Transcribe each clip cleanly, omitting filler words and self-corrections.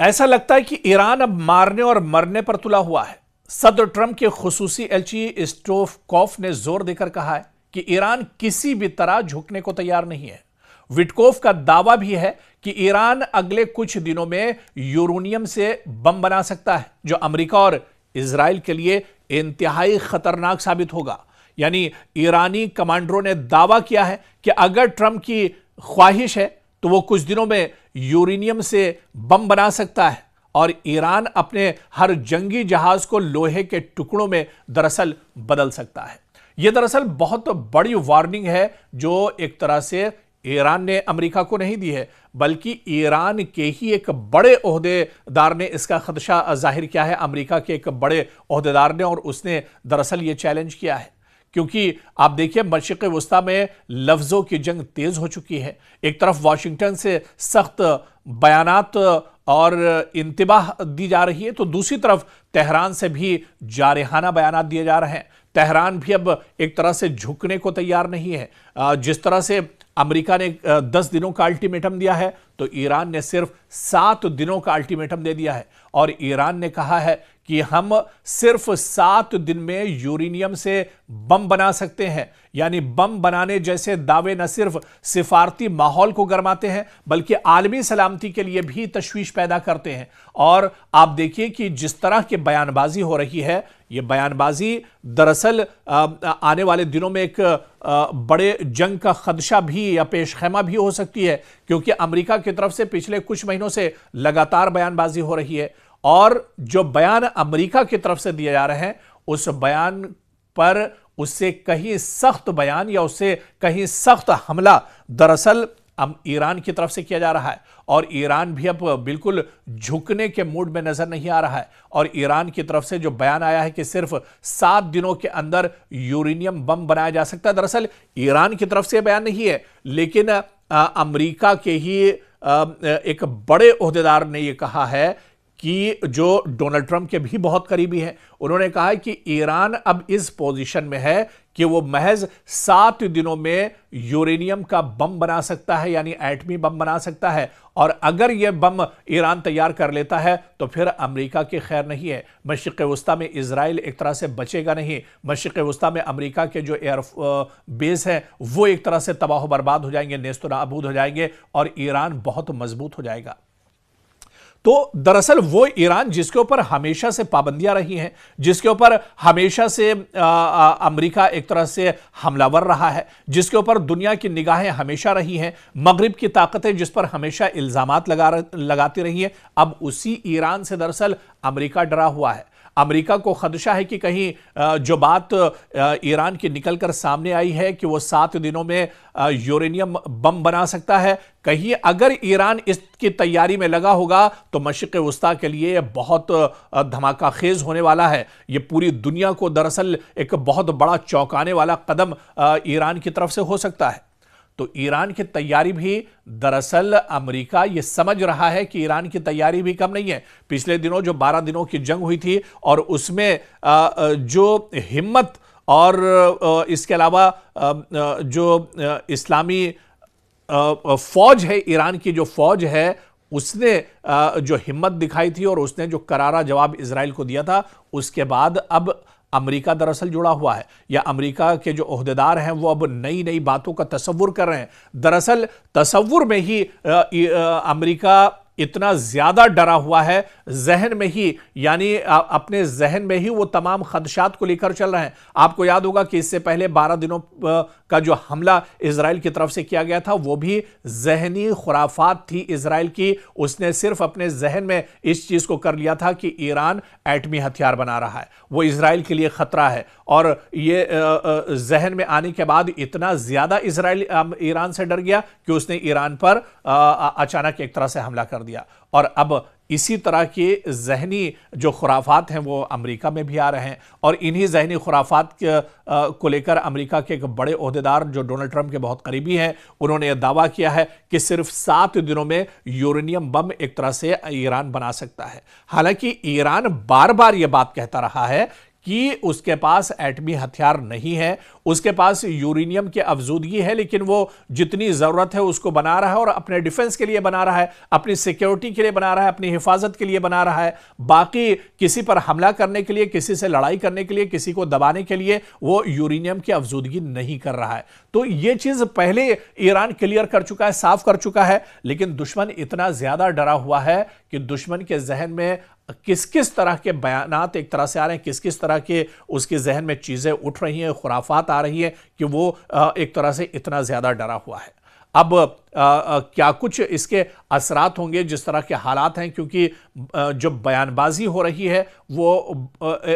ऐसा लगता है कि ईरान अब मारने और मरने पर तुला हुआ है। सदर ट्रंप के खुसूसी एलची स्टोवकोफ ने जोर देकर कहा है कि ईरान किसी भी तरह झुकने को तैयार नहीं है। विटकोफ का दावा भी है कि ईरान अगले कुछ दिनों में यूरेनियम से बम बना सकता है, जो अमेरिका और इजराइल के लिए इंतहाई खतरनाक साबित होगा। यानी ईरानी कमांडरों ने दावा किया है कि अगर ट्रंप की ख्वाहिश है तो वो कुछ दिनों में यूरेनियम से बम बना सकता है और ईरान अपने हर जंगी जहाज को लोहे के टुकड़ों में दरअसल बदल सकता है। यह दरअसल बहुत बड़ी वार्निंग है जो एक तरह से ईरान ने अमेरिका को नहीं दी है, बल्कि ईरान के ही एक बड़े ओहदेदार ने इसका खदशा जाहिर किया है। अमेरिका के एक बड़े ओहदेदार ने, और उसने दरअसल ये चैलेंज किया है, क्योंकि आप देखिए मशरिक़ वस्ता में लफ्ज़ों की जंग तेज़ हो चुकी है। एक तरफ वाशिंगटन से सख्त बयानात और इंतबाह दी जा रही है, तो दूसरी तरफ तेहरान से भी जारहाना बयानात दिए जा रहे हैं। तेहरान भी अब एक तरह से झुकने को तैयार नहीं है। जिस तरह से अमेरिका ने 10 दिनों का अल्टीमेटम दिया है, तो ईरान ने सिर्फ 7 दिनों का अल्टीमेटम दे दिया है। और ईरान ने कहा है कि हम सिर्फ 7 दिन में यूरेनियम से बम बना सकते हैं। यानी बम बनाने जैसे दावे न सिर्फ सिफारती माहौल को गरमाते हैं, बल्कि आलमी सलामती के लिए भी तशवीश पैदा करते हैं। और आप देखिए कि जिस तरह की बयानबाजी हो रही है, ये बयानबाजी दरअसल आने वाले दिनों में एक बड़े जंग का खदशा भी या पेशखैमा भी हो सकती है, क्योंकि अमेरिका की तरफ से पिछले कुछ महीनों से लगातार बयानबाजी हो रही है। और जो बयान अमेरिका की तरफ से दिए जा रहे हैं, उस बयान पर उससे कहीं सख्त बयान या उससे कहीं सख्त हमला दरअसल ईरान की तरफ से किया जा रहा है। और ईरान भी अब बिल्कुल झुकने के मूड में नजर नहीं आ रहा है। और ईरान की तरफ से जो बयान आया है कि सिर्फ 7 दिनों के अंदर यूरेनियम बम बनाया जा सकता है, दरअसल ईरान की तरफ से बयान नहीं है, लेकिन अमेरिका के ही एक बड़े ओहदेदार ने यह कहा है कि जो डोनाल्ड ट्रंप के भी बहुत करीबी हैं। उन्होंने कहा है कि ईरान अब इस पोजीशन में है कि वो महज 7 दिनों में यूरेनियम का बम बना सकता है, यानी एटमी बम बना सकता है। और अगर यह बम ईरान तैयार कर लेता है तो फिर अमेरिका की खैर नहीं है। मशरिक़ वस्ता में इजराइल एक तरह से बचेगा नहीं। मशरिक़ वस्ता में अमेरिका के जो एयर बेस हैं वो एक तरह से तबाह बर्बाद हो जाएंगे, नेस्त नाबूद हो जाएंगे, और ईरान बहुत मजबूत हो जाएगा। तो दरअसल वो ईरान जिसके ऊपर हमेशा से पाबंदियां रही हैं, जिसके ऊपर हमेशा से अमेरिका एक तरह से हमलावर रहा है, जिसके ऊपर दुनिया की निगाहें हमेशा रही हैं, मगरिब की ताकतें जिस पर हमेशा इल्जामात लगाती रही हैं, अब उसी ईरान से दरअसल अमेरिका डरा हुआ है। अमेरिका को खदशा है कि कहीं जो बात ईरान की निकलकर सामने आई है कि वो 7 दिनों में यूरेनियम बम बना सकता है, कहीं अगर ईरान इसकी तैयारी में लगा होगा तो मशरिक़ वस्ता के लिए बहुत धमाका खेज होने वाला है। ये पूरी दुनिया को दरअसल एक बहुत बड़ा चौंकाने वाला कदम ईरान की तरफ से हो सकता है। तो ईरान की तैयारी भी दरअसल अमेरिका ये समझ रहा है कि ईरान की तैयारी भी कम नहीं है। पिछले दिनों जो 12 दिनों की जंग हुई थी, और उसमें जो हिम्मत और इसके अलावा जो इस्लामी फौज है, ईरान की जो फौज है, उसने जो हिम्मत दिखाई थी और उसने जो करारा जवाब इजराइल को दिया था, उसके बाद अब अमेरिका दरअसल जुड़ा हुआ है, या अमेरिका के जो ओहदेदार हैं वो अब नई नई बातों का तसव्वुर कर रहे हैं। दरअसल तसव्वुर में ही अमेरिका इतना ज्यादा डरा हुआ है, जहन में ही, यानी अपने जहन में ही वो तमाम खदशात को लेकर चल रहे हैं। आपको याद होगा कि इससे पहले 12 दिनों का जो हमला इजराइल की तरफ से किया गया था, वो भी जहनी खुराफात थी इजराइल की। उसने सिर्फ अपने जहन में इस चीज को कर लिया था कि ईरान एटमी हथियार बना रहा है, वो इजराइल के लिए खतरा है। और ये जहन में आने के बाद इतना ज्यादा इजराइल ईरान से डर गया कि उसने ईरान पर अचानक एक तरह से हमला कर दिया। और अब इसी तरह के जहनी जो खुराफात हैं वो अमेरिका में भी आ रहे हैं। और इन्हीं जहनी खुराफात को लेकर अमेरिका के एक बड़े ओहदेदार जो डोनाल्ड ट्रंप के बहुत करीबी हैं, उन्होंने यह दावा किया है कि सिर्फ 7 दिनों में यूरेनियम बम एक तरह से ईरान बना सकता है। हालांकि ईरान बार बार यह बात कहता रहा है कि उसके पास एटमी हथियार नहीं है, उसके पास यूरेनियम की अफजूदगी है, लेकिन वो जितनी जरूरत है उसको बना रहा है और अपने डिफेंस के लिए बना रहा है, अपनी सिक्योरिटी के लिए बना रहा है, अपनी हिफाजत के लिए बना रहा है। बाकी किसी पर हमला करने के लिए, किसी से लड़ाई करने के लिए, किसी को दबाने के लिए वो यूरेनियम की अफजूदगी नहीं कर रहा है। तो यह चीज पहले ईरान क्लियर कर चुका है, साफ कर चुका है, लेकिन दुश्मन इतना ज्यादा डरा हुआ है कि दुश्मन के जहन में किस किस तरह के बयानात एक तरह से आ रहे हैं, किस किस तरह के उसके जहन में चीजें उठ रही हैं, खुराफात आ रही हैं कि वो एक तरह से इतना ज्यादा डरा हुआ है। अब क्या कुछ इसके असरात होंगे जिस तरह के हालात हैं, क्योंकि जो बयानबाजी हो रही है वो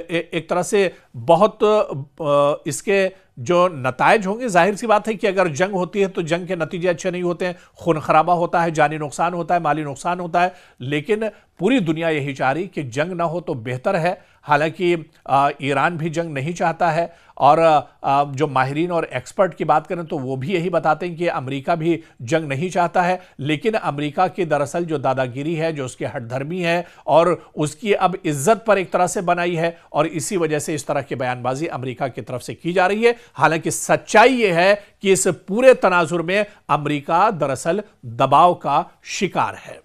एक तरह से बहुत इसके जो नतायज होंगे, जाहिर सी बात है कि अगर जंग होती है तो जंग के नतीजे अच्छे नहीं होते हैं, खून खराबा होता है, जानी नुकसान होता है, माली नुकसान होता है, लेकिन पूरी दुनिया यही चाह रही कि जंग ना हो तो बेहतर है। हालांकि ईरान भी जंग नहीं चाहता है और जो माहिरीन और एक्सपर्ट की बात करें तो वो भी यही बताते हैं कि अमेरिका भी जंग नहीं चाहता है, लेकिन अमेरिका की दरअसल जो दादागिरी है, जो उसकी हठधर्मी है और उसकी अब इज्जत पर एक तरह से बनाई है, और इसी वजह से इस तरह की बयानबाजी अमेरिका की तरफ से की जा रही है। हालांकि सच्चाई यह है कि इस पूरे तनाजुर में अमेरिका दरअसल दबाव का शिकार है।